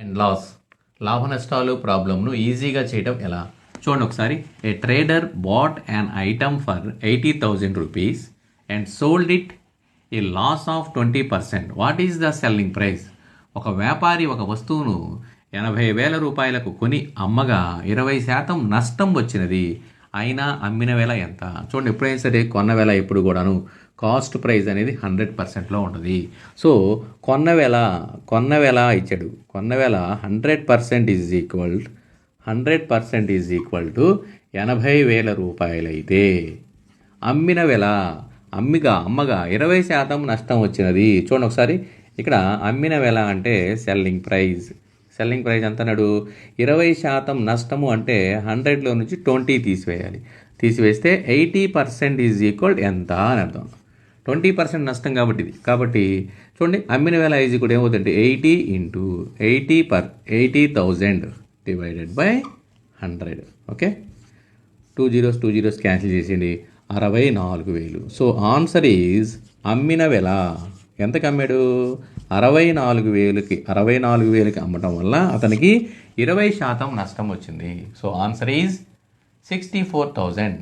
And loss, లాభ నష్టాలు ప్రాబ్లంను ఈజీగా చేయడం ఎలా చూడండి ఒకసారి. A trader bought an item for 80,000 rupees and sold it a loss of 20%. What is the selling price? ఒక వ్యాపారి ఒక వస్తువును 80,000 రూపాయలకు కొని అమ్మగా 20% నష్టం వచ్చినది. అయినా అమ్మిన వేల ఎంత? చూడండి, ఎప్పుడైనా సరే కొన్న వేల ఎప్పుడు కూడాను కాస్ట్ ప్రైస్ అనేది 100%లో ఉంటుంది. సో కొన్న వేల ఇచ్చాడు. కొన్న వేల 100% ఈజ్ ఈక్వల్ 80,000 రూపాయలు అయితే అమ్మిన వేల అమ్మగా 20% నష్టం వచ్చినది. చూడండి ఒకసారి, ఇక్కడ అమ్మిన వేల అంటే సెల్లింగ్ ప్రైస్ ఎంత అన్నాడు? 20% నష్టము అంటే 100లో నుంచి 20 తీసివేయాలి. తీసివేస్తే 80% ఈజ్ ఈక్వల్ ఎంత అని అర్థం. 20% నష్టం కాబట్టి చూడండి, అమ్మిన వేల ఈజ్ ఈక్వల్ ఏమవుతుందంటే 80 into 80,000 divided by 100. Okay, 2 zeros cancel చేసేయండి, 64,000. సో ఆన్సర్ ఈజ్ అమ్మిన వేల ఎంతకు అమ్మాడు? 64,000కి అమ్మటం వల్ల అతనికి 20% నష్టం వచ్చింది. So answer is 64,000.